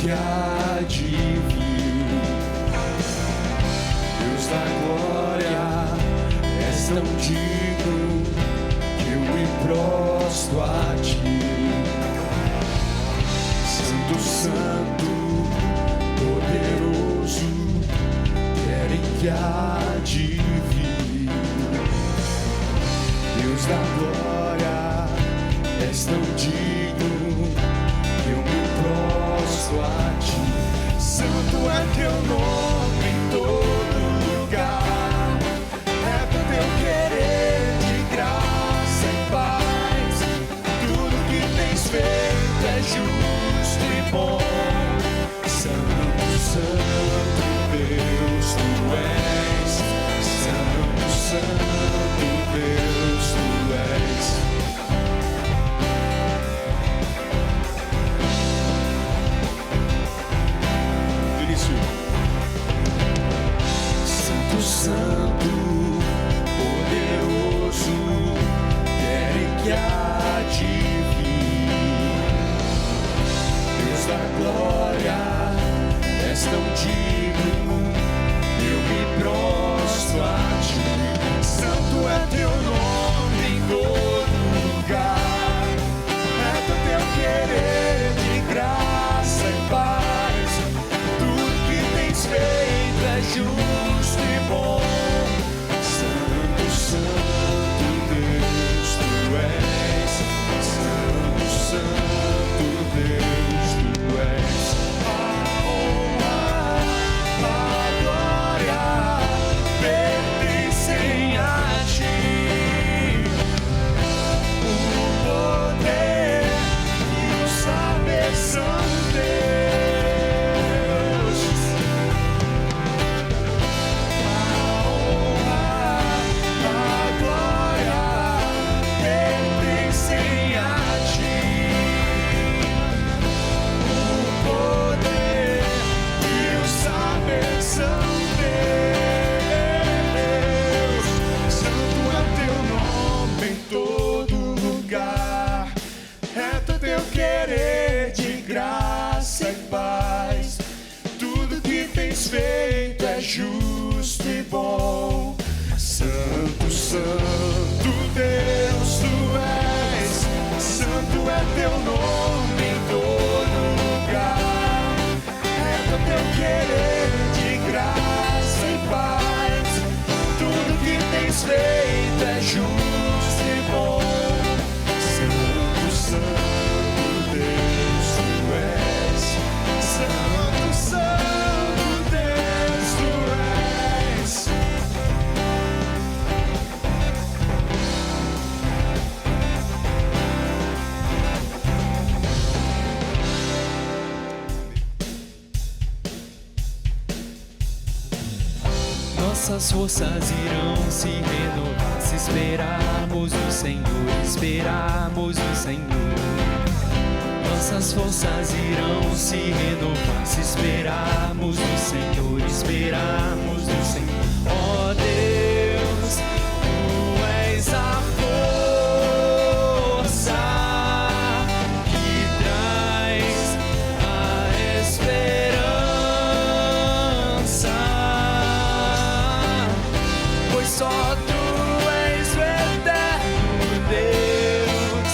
que há de vir. Deus da glória, és tão digno que eu me prostro a ti. Santo, Santo, poderoso, querem que há de vir. Deus da glória, és tão digno que eu me prostro a ti. Santo é teu nome em todo lugar, é do teu querer de graça e paz. Tudo que tens feito é justo e bom. Santo, Santo Deus, tu és. Santo, Santo Deus, tu és. Santo, Santo, poderoso, querem que há de vir. Deus da glória, és tão digno, eu me prostro a ti. Santo é teu nome em todo lugar, é do teu querer de graça e paz. Tudo que tens feito é justo e bom. Santo, Santo Deus, tu és. Santo, Santo Deus, tu és. A honra, a glória pertencem a ti. O poder e o saber são teus. Feito é justo e bom. Santo, Santo Deus, tu és. Santo é teu nome em todo lugar, é do teu querer de graça e paz. Tudo que tens feito é justo e bom. Santo, Santo Deus, tu és. Santo, Santo nossas forças irão se renovar se esperarmos o Senhor, esperarmos o Senhor. Nossas forças irão se renovar se esperarmos o Senhor, esperarmos o Senhor. Ó Deus, tu és a força que traz a esperança. Só tu és o eterno Deus,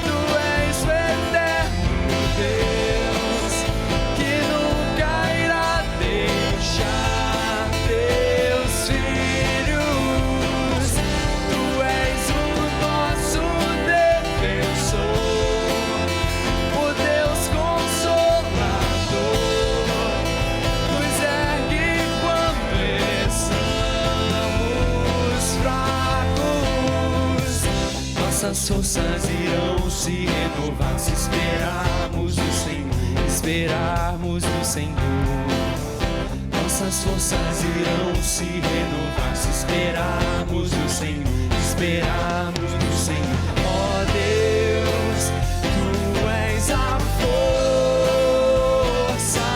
tu és o eterno Deus, que nunca irá deixar teus filhos. Tu és o nosso defensor, o Deus consolador, nos ergue quando nossas forças irão se renovar se esperarmos o Senhor, esperarmos o Senhor. Nossas forças irão se renovar se esperarmos o Senhor, esperarmos o Senhor. Ó Deus, tu és a força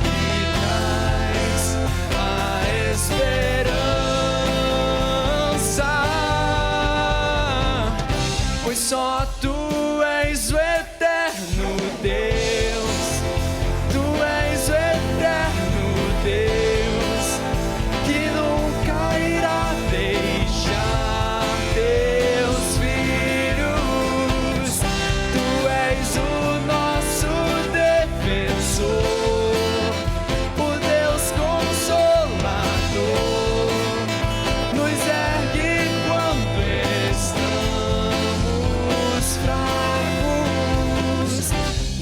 que traz a esperança. Pois só tu és o eterno Deus,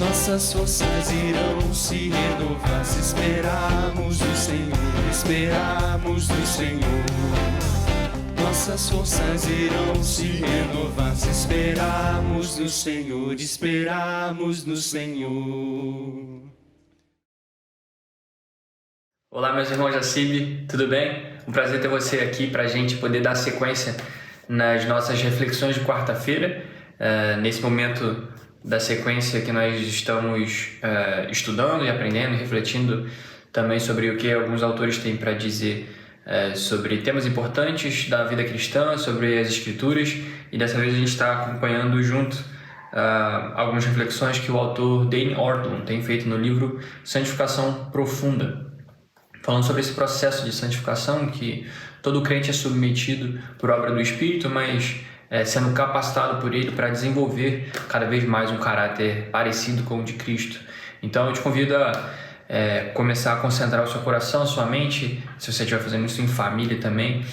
Nossas forças irão se renovar se esperarmos no Senhor, esperarmos no Senhor. Nossas forças irão se renovar se esperarmos no Senhor, esperarmos no Senhor. Olá, meus irmãos da CIB, tudo bem? Um prazer ter você aqui para a gente poder dar sequência nas nossas reflexões de quarta-feira, nesse momento da sequência que nós estamos estudando e aprendendo e refletindo também sobre o que alguns autores têm para dizer sobre temas importantes da vida cristã, sobre as Escrituras, e dessa vez a gente está acompanhando junto algumas reflexões que o autor Dane Ortlund tem feito no livro Santificação Profunda, falando sobre esse processo de santificação que todo crente é submetido por obra do Espírito, mas sendo capacitado por Ele para desenvolver cada vez mais um caráter parecido com o de Cristo. Então eu te convido a começar a concentrar o seu coração, a sua mente, se você estiver fazendo isso em família também,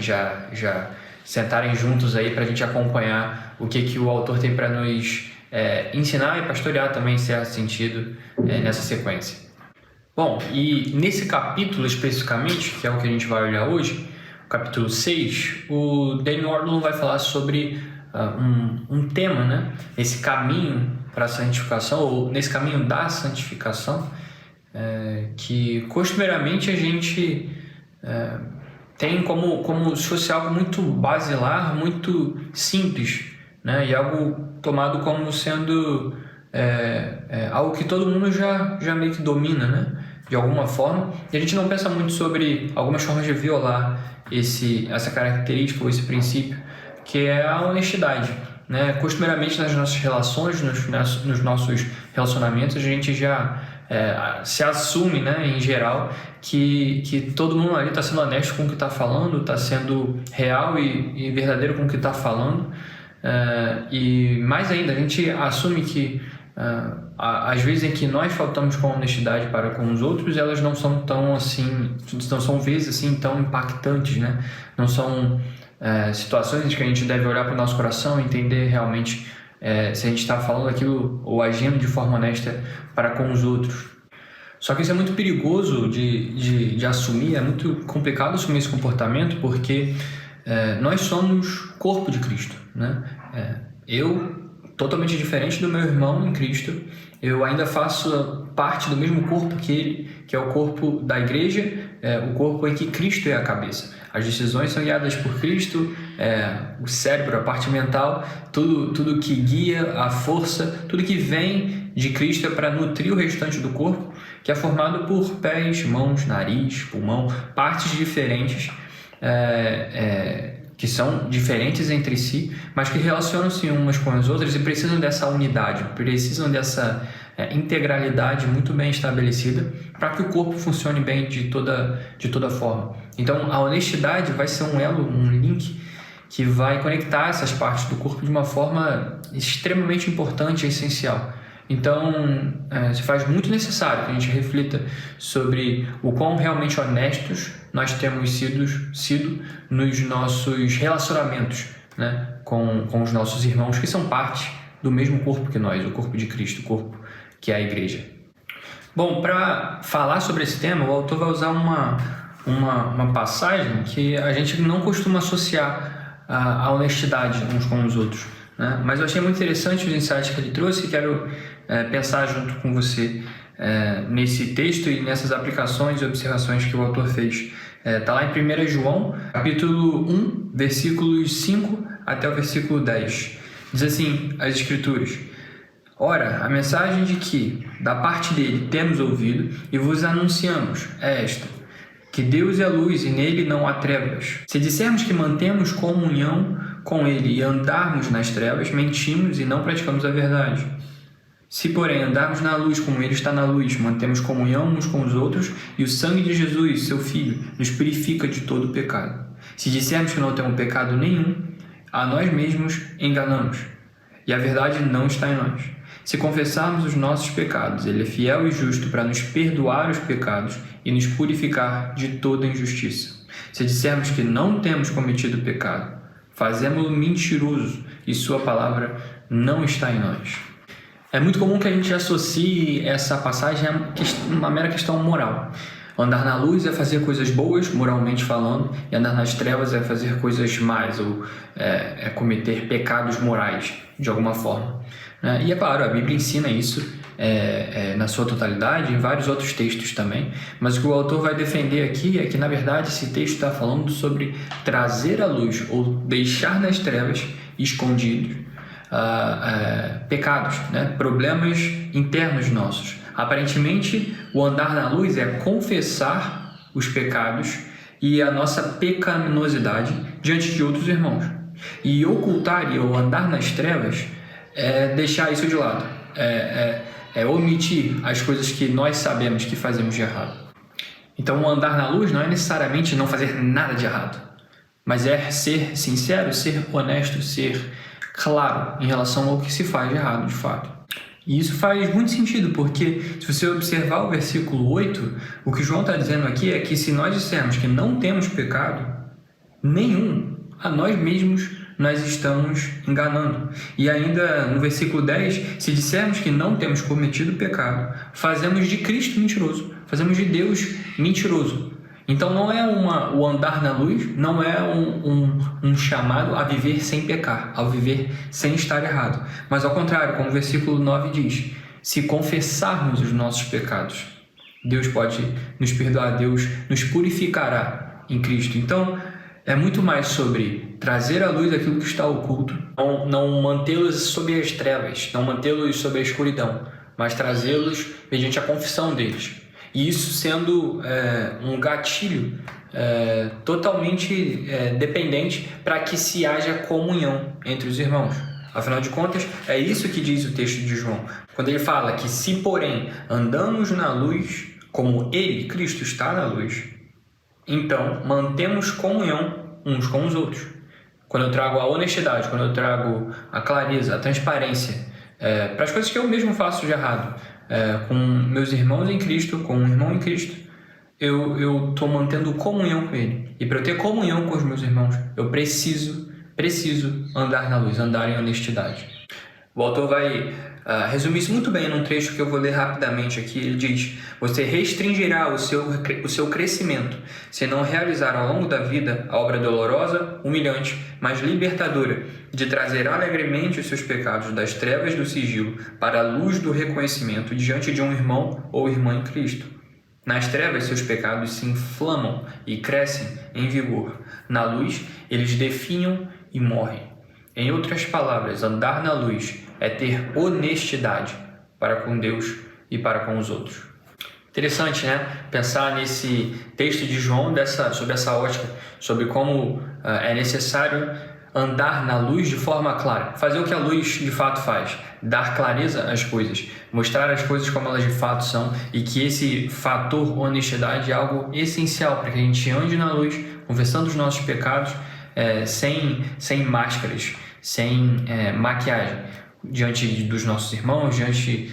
já sentarem juntos aí para a gente acompanhar o que o autor tem para nos ensinar e pastorear também, em certo sentido, nessa sequência. Bom, e nesse capítulo especificamente, que é o que a gente vai olhar hoje, o capítulo 6, o Dane Ortlund vai falar sobre um tema, né? Esse caminho para a santificação, ou nesse caminho da santificação, que costumeiramente a gente tem como se fosse algo muito basilar, muito simples, né? E algo tomado como sendo algo que todo mundo já meio que domina, né? De alguma forma, e a gente não pensa muito sobre algumas formas de violar essa característica ou esse princípio, que é a honestidade, né? Costumeiramente nas nossas relações, nos nossos relacionamentos, a gente já se assume, né, em geral, que todo mundo ali está sendo honesto com o que está falando, está sendo real e verdadeiro com o que está falando, e mais ainda, a gente assume que as vezes em que nós faltamos com honestidade para com os outros, elas não são tão assim, não são vezes assim tão impactantes, né? Não são situações em que a gente deve olhar para o nosso coração e entender realmente se a gente está falando aquilo ou agindo de forma honesta para com os outros. Só que isso é muito perigoso de assumir, é muito complicado assumir esse comportamento, porque nós somos corpo de Cristo, né? Eu, totalmente diferente do meu irmão em Cristo, eu ainda faço parte do mesmo corpo que ele, que é o corpo da igreja, o corpo em que Cristo é a cabeça. As decisões são guiadas por Cristo, o cérebro, a parte mental, tudo que guia, a força, tudo que vem de Cristo é para nutrir o restante do corpo, que é formado por pés, mãos, nariz, pulmão, partes diferentes, que são diferentes entre si, mas que relacionam-se umas com as outras e precisam dessa unidade, precisam dessa integralidade muito bem estabelecida para que o corpo funcione bem de toda forma. Então, a honestidade vai ser um elo, um link que vai conectar essas partes do corpo de uma forma extremamente importante e essencial. Então, se faz muito necessário que a gente reflita sobre o quão realmente honestos nós temos sido nos nossos relacionamentos, né, com os nossos irmãos, que são parte do mesmo corpo que nós, o corpo de Cristo, o corpo que é a igreja. Bom, para falar sobre esse tema, o autor vai usar uma passagem que a gente não costuma associar a honestidade uns com os outros, né? Mas eu achei muito interessante os insights que ele trouxe e quero pensar junto com você nesse texto e nessas aplicações e observações que o autor fez. Está lá em 1 João, capítulo 1, versículos 5 até o versículo 10. Diz assim as Escrituras: Ora, a mensagem de que, da parte dele, temos ouvido e vos anunciamos é esta: que Deus é luz e nele não há trevas. Se dissermos que mantemos comunhão com ele e andarmos nas trevas, mentimos e não praticamos a verdade. Se, porém, andarmos na luz como ele está na luz, mantemos comunhão uns com os outros, e o sangue de Jesus, seu Filho, nos purifica de todo o pecado. Se dissermos que não temos pecado nenhum, a nós mesmos enganamos, e a verdade não está em nós. Se confessarmos os nossos pecados, ele é fiel e justo para nos perdoar os pecados e nos purificar de toda injustiça. Se dissermos que não temos cometido pecado, fazemos-lo mentiroso, e sua palavra não está em nós. É muito comum que a gente associe essa passagem a uma mera questão moral. Andar na luz é fazer coisas boas, moralmente falando, e andar nas trevas é fazer coisas más, ou é cometer pecados morais, de alguma forma. E é claro, a Bíblia ensina isso na sua totalidade, em vários outros textos também, mas o que o autor vai defender aqui é que, na verdade, esse texto está falando sobre trazer à luz, ou deixar nas trevas, escondidos, pecados, problemas internos nossos. Aparentemente, o andar na luz é confessar os pecados e a nossa pecaminosidade diante de outros irmãos. E ocultar ou andar nas trevas é deixar isso de lado, é omitir as coisas que nós sabemos que fazemos de errado. Então, o andar na luz não é necessariamente não fazer nada de errado, mas é ser sincero, ser honesto, ser claro em relação ao que se faz de errado, de fato. E isso faz muito sentido, porque se você observar o versículo 8, o que João está dizendo aqui é que se nós dissermos que não temos pecado nenhum, a nós mesmos nós estamos enganando. E ainda no versículo 10, se dissermos que não temos cometido pecado, fazemos de Cristo mentiroso, fazemos de Deus mentiroso. Então não é o andar na luz, não é um chamado a viver sem pecar, a viver sem estar errado. Mas ao contrário, como o versículo 9 diz, se confessarmos os nossos pecados, Deus pode nos perdoar, Deus nos purificará em Cristo. Então é muito mais sobre trazer à luz aquilo que está oculto, não mantê-los sob as trevas, não mantê-los sob a escuridão, mas trazê-los mediante a confissão deles. E isso sendo um gatilho totalmente dependente para que se haja comunhão entre os irmãos. Afinal de contas, é isso que diz o texto de João. Quando ele fala que se, porém, andamos na luz, como ele, Cristo, está na luz, então mantemos comunhão uns com os outros. Quando eu trago a honestidade, quando eu trago a clareza, a transparência para as coisas que eu mesmo faço de errado, com meus irmãos em Cristo, com um irmão em Cristo, eu estou mantendo comunhão com ele. E para eu ter comunhão com os meus irmãos, eu preciso andar na luz, andar em honestidade. O autor vai resumir isso muito bem num trecho que eu vou ler rapidamente aqui. Ele diz: você restringirá o seu crescimento se não realizar ao longo da vida a obra dolorosa, humilhante, mas libertadora de trazer alegremente os seus pecados das trevas do sigilo para a luz do reconhecimento diante de um irmão ou irmã em Cristo. Nas trevas, seus pecados se inflamam e crescem em vigor. Na luz, eles definham e morrem. Em outras palavras, andar na luz é ter honestidade para com Deus e para com os outros. Interessante, né? Pensar nesse texto de João sobre essa ótica, sobre como é necessário andar na luz de forma clara, fazer o que a luz de fato faz, dar clareza às coisas, mostrar as coisas como elas de fato são, e que esse fator honestidade é algo essencial para que a gente ande na luz, confessando os nossos pecados, sem máscaras, sem maquiagem, diante dos nossos irmãos, diante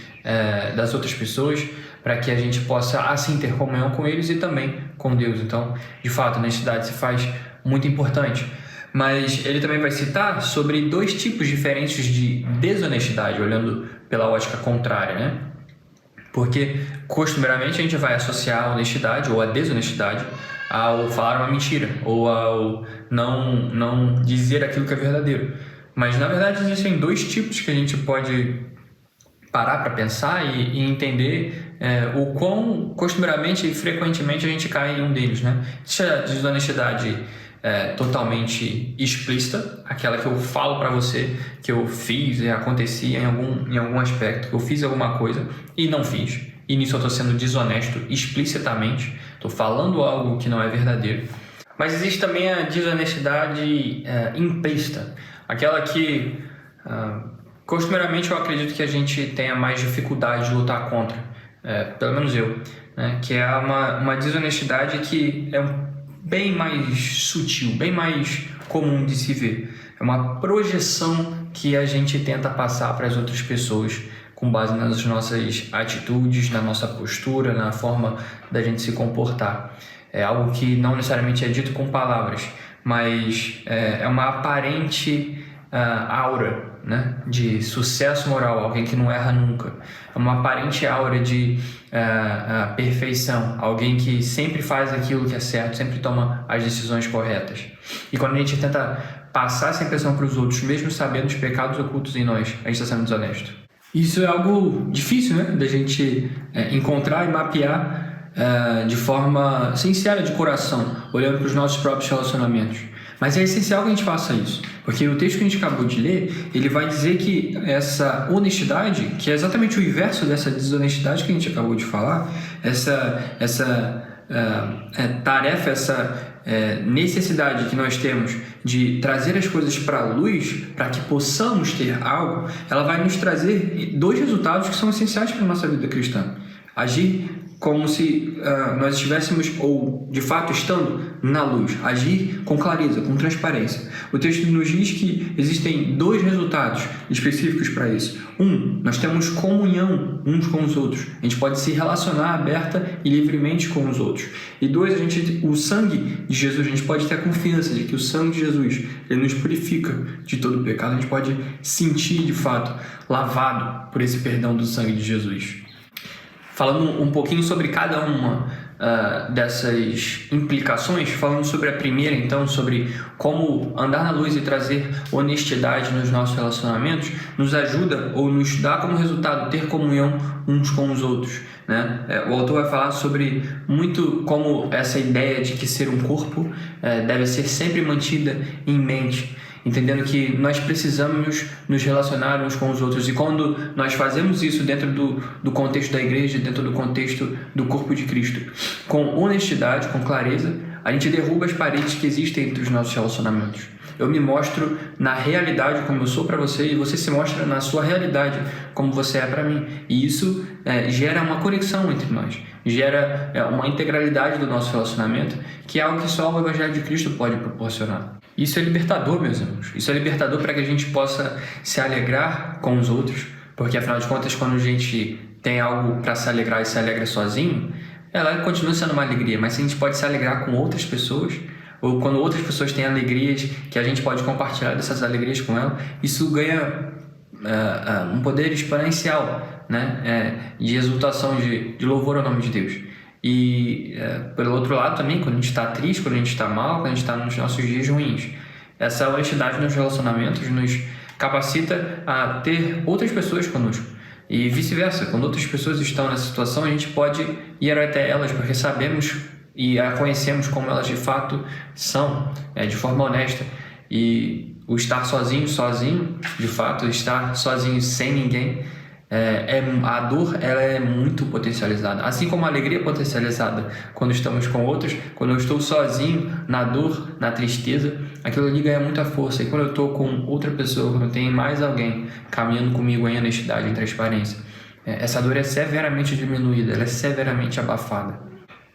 das outras pessoas, para que a gente possa assim ter comunhão com eles e também com Deus. Então, de fato, a honestidade se faz muito importante. Mas ele também vai citar sobre dois tipos diferentes de desonestidade, olhando pela ótica contrária, né? Porque, costumeiramente, a gente vai associar a honestidade ou a desonestidade ao falar uma mentira, ou ao não dizer aquilo que é verdadeiro. Mas, na verdade, existem dois tipos que a gente pode parar para pensar e entender o quão costumeiramente e frequentemente a gente cai em um deles, né? Existe a desonestidade totalmente explícita, aquela que eu falo para você que eu fiz e acontecia em algum aspecto, que eu fiz alguma coisa e não fiz, e nisso eu estou sendo desonesto explicitamente, estou falando algo que não é verdadeiro. Mas existe também a desonestidade implícita, aquela que costumeiramente eu acredito que a gente tenha mais dificuldade de lutar contra, pelo menos eu, né? Que é uma desonestidade que é bem mais sutil, bem mais comum de se ver. É uma projeção que a gente tenta passar para as outras pessoas com base nas nossas atitudes, na nossa postura, na forma da gente se comportar. É algo que não necessariamente é dito com palavras, mas é uma aparente aura né, de sucesso moral, alguém que não erra nunca, uma aparente aura de perfeição, alguém que sempre faz aquilo que é certo, sempre toma as decisões corretas. E quando a gente tenta passar essa impressão para os outros, mesmo sabendo os pecados ocultos em nós, a gente está sendo desonesto. Isso é algo difícil, né, da gente encontrar e mapear de forma sincera, de coração, olhando para os nossos próprios relacionamentos. Mas é essencial que a gente faça isso, porque o texto que a gente acabou de ler, ele vai dizer que essa honestidade, que é exatamente o inverso dessa desonestidade que a gente acabou de falar, essa tarefa, essa necessidade que nós temos de trazer as coisas para a luz, para que possamos ter algo, ela vai nos trazer dois resultados que são essenciais para a nossa vida cristã. Agir como se nós estivéssemos, ou de fato estando na luz, agir com clareza, com transparência. O texto nos diz que existem dois resultados específicos para isso. Nós temos comunhão uns com os outros, a gente pode se relacionar aberta e livremente com os outros. E dois, o sangue de Jesus, a gente pode ter a confiança de que o sangue de Jesus, ele nos purifica de todo o pecado, a gente pode sentir de fato lavado por esse perdão do sangue de Jesus. Falando um pouquinho sobre cada uma dessas implicações, falando sobre a primeira, então, sobre como andar na luz e trazer honestidade nos nossos relacionamentos, nos ajuda ou nos dá como resultado ter comunhão uns com os outros, né? O autor vai falar sobre muito como essa ideia de que ser um corpo deve ser sempre mantida em mente, entendendo que nós precisamos nos relacionar uns com os outros, e quando nós fazemos isso dentro do contexto da igreja, dentro do contexto do corpo de Cristo, com honestidade, com clareza, a gente derruba as paredes que existem entre os nossos relacionamentos. Eu me mostro na realidade como eu sou para você, e você se mostra na sua realidade como você é para mim, e isso gera uma conexão entre nós, gera uma integralidade do nosso relacionamento, que é algo que só o Evangelho de Cristo pode proporcionar. Isso é libertador, meus irmãos. Isso é libertador para que a gente possa se alegrar com os outros, porque afinal de contas, quando a gente tem algo para se alegrar e se alegra sozinho, ela continua sendo uma alegria, mas se a gente pode se alegrar com outras pessoas, ou quando outras pessoas têm alegrias que a gente pode compartilhar dessas alegrias com ela, isso ganha um poder exponencial, né? De exultação, de louvor ao nome de Deus. E pelo outro lado também, quando a gente está triste, quando a gente está mal, quando a gente está nos nossos dias ruins, essa honestidade nos relacionamentos nos capacita a ter outras pessoas conosco, e vice-versa. Quando outras pessoas estão nessa situação, a gente pode ir até elas, porque sabemos e a conhecemos como elas de fato são, de forma honesta. E o estar sozinho, de fato, estar sozinho sem ninguém, a dor, ela é muito potencializada, assim como a alegria é potencializada quando estamos com outros. Quando eu estou sozinho na dor, na tristeza, aquilo ali ganha muita força, e quando eu estou com outra pessoa, quando tem mais alguém caminhando comigo em honestidade, em transparência, essa dor é severamente diminuída, ela é severamente abafada.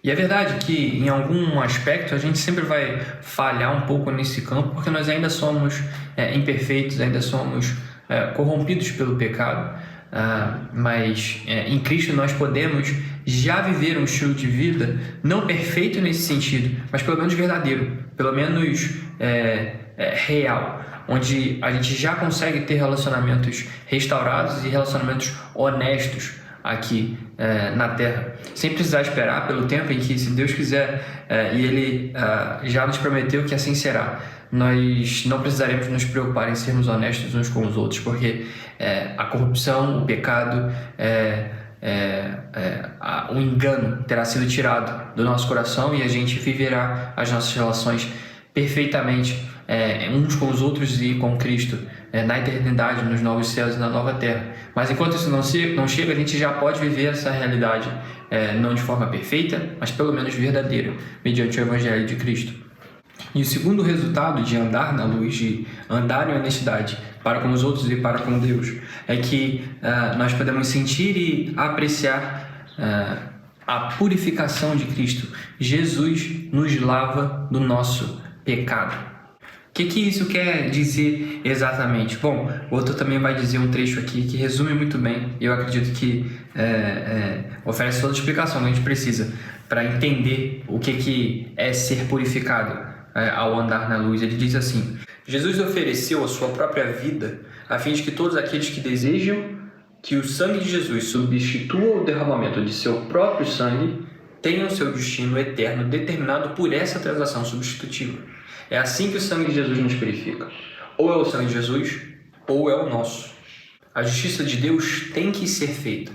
E é verdade que em algum aspecto a gente sempre vai falhar um pouco nesse campo, porque nós ainda somos imperfeitos, ainda somos corrompidos pelo pecado. Mas em Cristo nós podemos já viver um estilo de vida não perfeito nesse sentido, mas pelo menos verdadeiro, pelo menos real, onde a gente já consegue ter relacionamentos restaurados e relacionamentos honestos aqui na Terra, sem precisar esperar pelo tempo em que, se Deus quiser, e Ele já nos prometeu que assim será, nós não precisaremos nos preocupar em sermos honestos uns com os outros, porque a corrupção, o pecado, o engano terá sido tirado do nosso coração, e a gente viverá as nossas relações perfeitamente uns com os outros e com Cristo na eternidade, nos novos céus e na nova terra. Mas enquanto isso não chega, a gente já pode viver essa realidade não de forma perfeita, mas pelo menos verdadeira, mediante o Evangelho de Cristo. E o segundo resultado de andar na luz, de andar em honestidade para com os outros e para com Deus, é que nós podemos sentir e apreciar a purificação de Cristo. Jesus nos lava do nosso pecado. O que isso quer dizer exatamente? Bom, o outro também vai dizer um trecho aqui que resume muito bem, e eu acredito que oferece toda a explicação que a gente precisa para entender o que é ser purificado ao andar na luz. Ele diz assim: Jesus ofereceu a sua própria vida a fim de que todos aqueles que desejam que o sangue de Jesus substitua o derramamento de seu próprio sangue tenham seu destino eterno determinado por essa transação substitutiva. É assim que o sangue de Jesus nos purifica. Ou é o sangue de Jesus, ou é o nosso. A justiça de Deus tem que ser feita,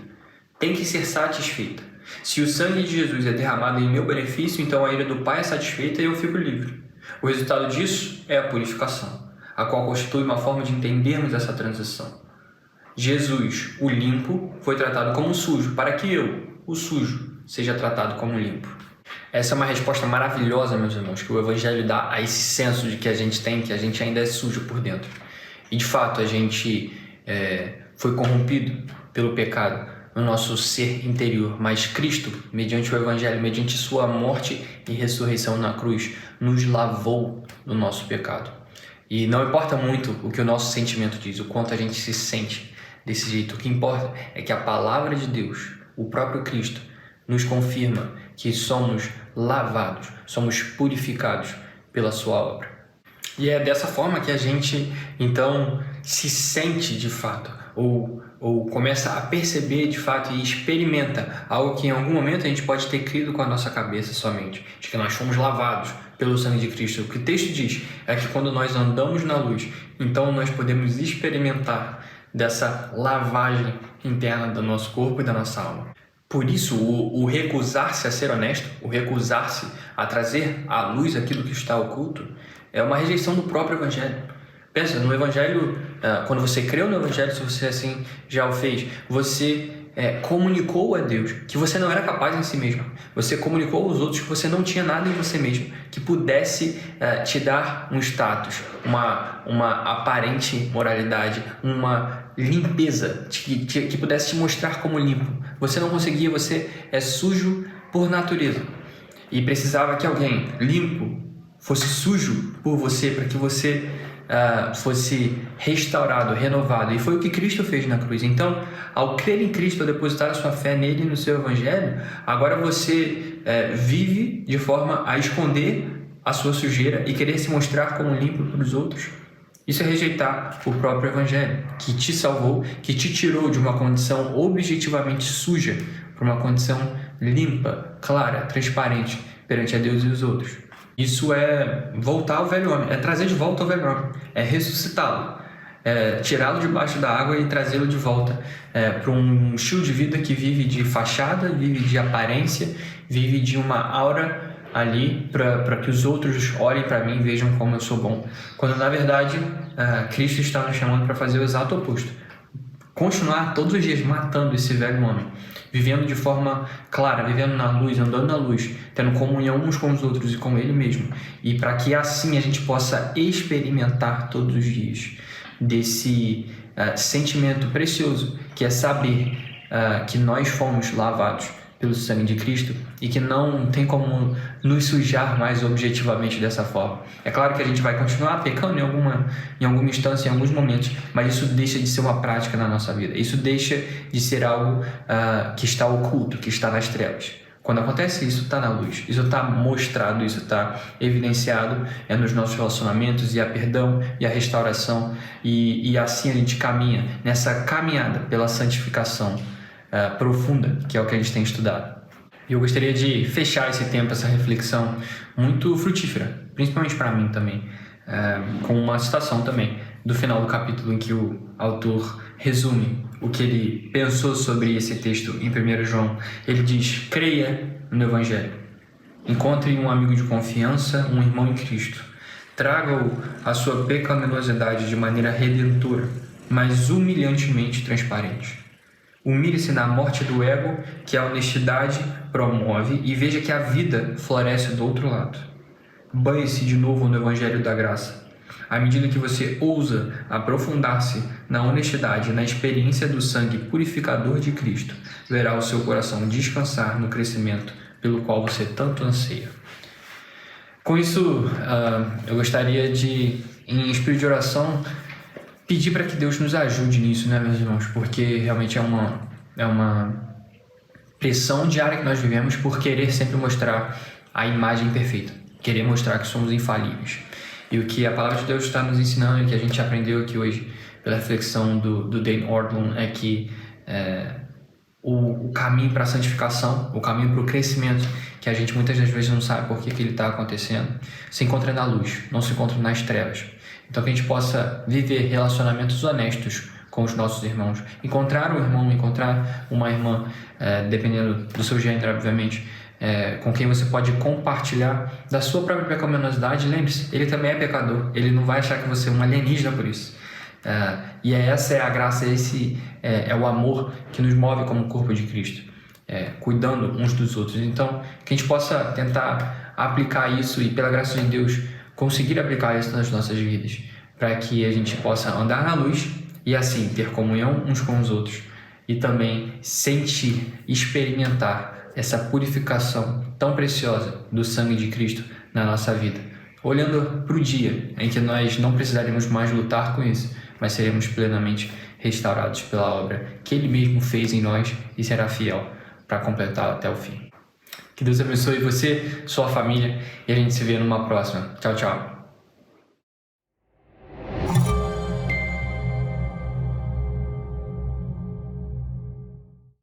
tem que ser satisfeita. Se o sangue de Jesus é derramado em meu benefício, então a ira do Pai é satisfeita e eu fico livre. O resultado disso é a purificação, a qual constitui uma forma de entendermos essa transição. Jesus, o limpo, foi tratado como sujo, para que eu, o sujo, seja tratado como limpo. Essa é uma resposta maravilhosa, meus irmãos, que o Evangelho dá a esse senso de que a gente tem, que a gente ainda é sujo por dentro. E de fato a gente foi corrompido pelo pecado no nosso ser interior, mas Cristo, mediante o Evangelho, mediante sua morte e ressurreição na cruz, nos lavou do nosso pecado. E não importa muito o que o nosso sentimento diz, o quanto a gente se sente desse jeito. O que importa é que a palavra de Deus, o próprio Cristo, nos confirma que somos lavados, somos purificados pela sua obra. E é dessa forma que a gente, então, se sente de fato, ou começa a perceber de fato e experimenta algo que em algum momento a gente pode ter crido com a nossa cabeça somente, de que nós fomos lavados pelo sangue de Cristo. O que o texto diz é que quando nós andamos na luz, então nós podemos experimentar dessa lavagem interna do nosso corpo e da nossa alma. Por isso, o recusar-se a ser honesto, o recusar-se a trazer à luz aquilo que está oculto, é uma rejeição do próprio Evangelho. Pensa, no Evangelho, quando você creu no Evangelho, se você assim já o fez, você comunicou a Deus que você não era capaz em si mesmo. Você comunicou aos outros que você não tinha nada em você mesmo que pudesse te dar um status, uma aparente moralidade, uma limpeza, que pudesse te mostrar como limpo. Você não conseguia, você é sujo por natureza. E precisava que alguém limpo fosse sujo por você, para que você fosse restaurado, renovado. E foi o que Cristo fez na cruz. Então, ao crer em Cristo, ao depositar a sua fé nele e no seu Evangelho, agora você vive de forma a esconder a sua sujeira e querer se mostrar como limpo para os outros. Isso é rejeitar o próprio Evangelho, que te salvou, que te tirou de uma condição objetivamente suja para uma condição limpa, clara, transparente perante a Deus e os outros. Isso é voltar ao velho homem, é trazer de volta ao velho homem, é ressuscitá-lo, é tirá-lo debaixo da água e trazê-lo de volta para um estilo de vida que vive de fachada, vive de aparência, vive de uma aura ali para que os outros olhem para mim e vejam como eu sou bom. Quando na verdade Cristo está nos chamando para fazer o exato oposto. Continuar todos os dias matando esse velho homem, vivendo de forma clara, vivendo na luz, andando na luz, tendo comunhão uns com os outros e com Ele mesmo. E para que assim a gente possa experimentar todos os dias desse sentimento precioso, que é saber que nós fomos lavados pelo sangue de Cristo e que não tem como nos sujar mais objetivamente dessa forma. É claro que a gente vai continuar pecando em alguma instância, em alguns momentos, mas isso deixa de ser uma prática na nossa vida. Isso deixa de ser algo que está oculto, que está nas trevas. Quando acontece isso, está na luz, isso está mostrado, isso está evidenciado nos nossos relacionamentos, e a perdão e a restauração, e assim a gente caminha nessa caminhada pela santificação profunda, que é o que a gente tem estudado. E eu gostaria de fechar esse tempo, essa reflexão muito frutífera, principalmente para mim também, com uma citação também do final do capítulo, em que o autor resume o que ele pensou sobre esse texto em 1 João. Ele diz: creia no Evangelho, encontre um amigo de confiança, um irmão em Cristo, traga-o a sua pecaminosidade de maneira redentora, mas humilhantemente transparente. Humilhe-se na morte do ego que a honestidade promove e veja que a vida floresce do outro lado. Banhe-se de novo no Evangelho da Graça. À medida que você ousa aprofundar-se na honestidade e na experiência do sangue purificador de Cristo, verá o seu coração descansar no crescimento pelo qual você tanto anseia. Com isso, eu gostaria de, em espírito de oração, pedir para que Deus nos ajude nisso, né, meus irmãos? Porque realmente é uma pressão diária que nós vivemos por querer sempre mostrar a imagem perfeita. querer mostrar que somos infalíveis. E o que a palavra de Deus está nos ensinando, e que a gente aprendeu aqui hoje pela reflexão do Dane Ortlund, é que o caminho para a santificação, o caminho para o crescimento, que a gente muitas das vezes não sabe por que ele está acontecendo, se encontra na luz, não se encontra nas trevas. Então que a gente possa viver relacionamentos honestos com os nossos irmãos, encontrar um irmão, encontrar uma irmã, dependendo do seu gênero, obviamente, com quem você pode compartilhar da sua própria pecaminosidade. Lembre-se, ele também é pecador, ele não vai achar que você é um alienígena por isso. E essa é a graça, esse é o amor que nos move como corpo de Cristo, cuidando uns dos outros. Então, que a gente possa tentar aplicar isso e, pela graça de Deus, conseguir aplicar isso nas nossas vidas, para que a gente possa andar na luz e, assim, ter comunhão uns com os outros e também sentir, experimentar essa purificação tão preciosa do sangue de Cristo na nossa vida, olhando para o dia em que nós não precisaremos mais lutar com isso, mas seremos plenamente restaurados pela obra que Ele mesmo fez em nós e será fiel para completá-la até o fim. Que Deus abençoe você, sua família, e a gente se vê numa próxima. Tchau, tchau.